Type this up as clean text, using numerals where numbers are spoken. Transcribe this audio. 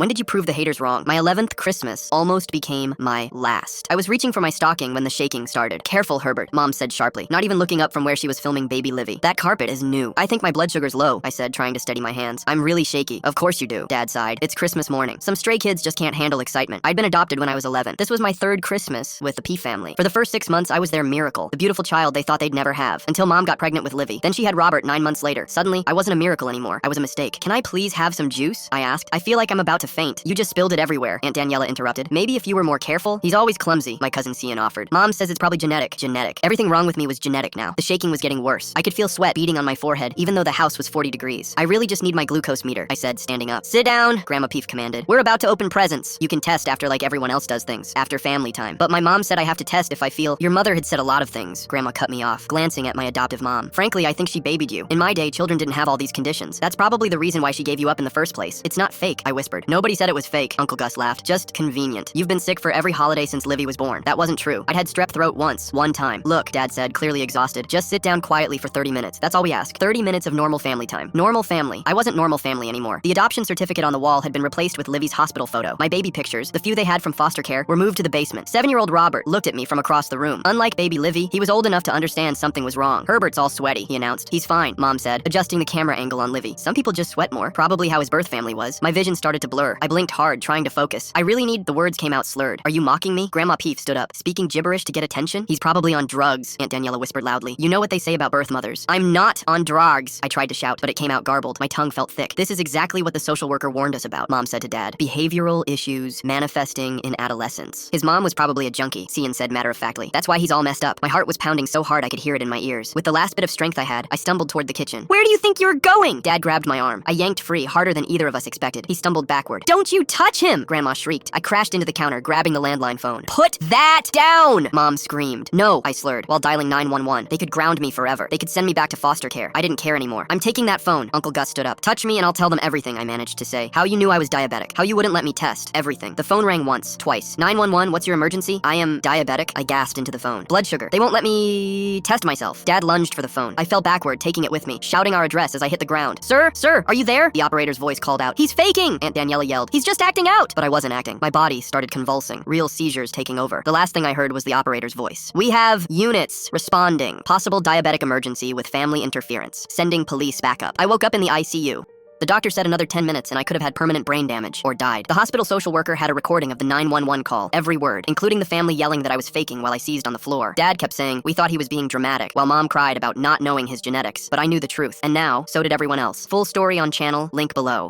When did you prove the haters wrong? My 11th Christmas almost became my last. I was reaching for my stocking when the shaking started. Careful, Herbert, Mom said sharply, not even looking up from where she was filming baby Livy. That carpet is new. I think my blood sugar's low, I said, trying to steady my hands. I'm really shaky. Of course you do, Dad sighed. It's Christmas morning. Some stray kids just can't handle excitement. I'd been adopted when I was 11. This was my 3rd Christmas with the P family. For the first 6 months, I was their miracle, the beautiful child they thought they'd never have, until Mom got pregnant with Livy. Then she had Robert 9 months later. Suddenly, I wasn't a miracle anymore. I was a mistake. Can I please have some juice? I asked. I feel like I'm about to faint. You just spilled it everywhere, Aunt Daniela interrupted. Maybe if you were more careful? He's always clumsy, my cousin Cian offered. Mom says it's probably genetic. Genetic. Everything wrong with me was genetic now. The shaking was getting worse. I could feel sweat beading on my forehead, even though the house was 40 degrees. I really just need my glucose meter, I said, standing up. Sit down, Grandma Peef commanded. We're about to open presents. You can test after like everyone else does things, after family time. But my mom said I have to test if I feel. Your mother had said a lot of things. Grandma cut me off, glancing at my adoptive mom. Frankly, I think she babied you. In my day, children didn't have all these conditions. That's probably the reason why she gave you up in the first place. It's not fake, I whispered. Nobody said it was fake, Uncle Gus laughed. Just convenient. You've been sick for every holiday since Livy was born. That wasn't true. I'd had strep throat once, one time. Look, Dad said, clearly exhausted. Just sit down quietly for 30 minutes. That's all we ask. 30 minutes of normal family time. Normal family. I wasn't normal family anymore. The adoption certificate on the wall had been replaced with Livy's hospital photo. My baby pictures, the few they had from foster care, were moved to the basement. 7-year-old Robert looked at me from across the room. Unlike baby Livy, he was old enough to understand something was wrong. Herbert's all sweaty, he announced. He's fine, Mom said, adjusting the camera angle on Livy. Some people just sweat more. Probably how his birth family was. My vision started to blur. I blinked hard, trying to focus. I really need. The words came out slurred. Are you mocking me? Grandma Peef stood up, speaking gibberish to get attention. He's probably on drugs, Aunt Daniela whispered loudly. You know what they say about birth mothers. I'm not on drugs. I tried to shout, but it came out garbled. My tongue felt thick. This is exactly what the social worker warned us about, Mom said to Dad. Behavioral issues manifesting in adolescence. His mom was probably a junkie, Cian said matter-of-factly. That's why he's all messed up. My heart was pounding so hard I could hear it in my ears. With the last bit of strength I had, I stumbled toward the kitchen. Where do you think you're going? Dad grabbed my arm. I yanked free, harder than either of us expected. He stumbled backward. Don't you touch him! Grandma shrieked. I crashed into the counter, grabbing the landline phone. Put that down! Mom screamed. No, I slurred, while dialing 911. They could ground me forever. They could send me back to foster care. I didn't care anymore. I'm taking that phone. Uncle Gus stood up. Touch me and I'll tell them everything, I managed to say. How you knew I was diabetic. How you wouldn't let me test. Everything. The phone rang once, twice. 911, what's your emergency? I am diabetic. I gasped into the phone. Blood sugar. They won't let me test myself. Dad lunged for the phone. I fell backward, taking it with me, shouting our address as I hit the ground. Sir, are you there? The operator's voice called out. He's faking! Aunt Daniela yelled. He's just acting out! But I wasn't acting. My body started convulsing, real seizures taking over. The last thing I heard was the operator's voice. We have units responding. Possible diabetic emergency with family interference. Sending police backup. I woke up in the ICU. The doctor said another 10 minutes and I could have had permanent brain damage or died. The hospital social worker had a recording of the 911 call, every word, including the family yelling that I was faking while I seized on the floor. Dad kept saying we thought he was being dramatic, while Mom cried about not knowing his genetics, but I knew the truth. And now, so did everyone else. Full story on channel, link below.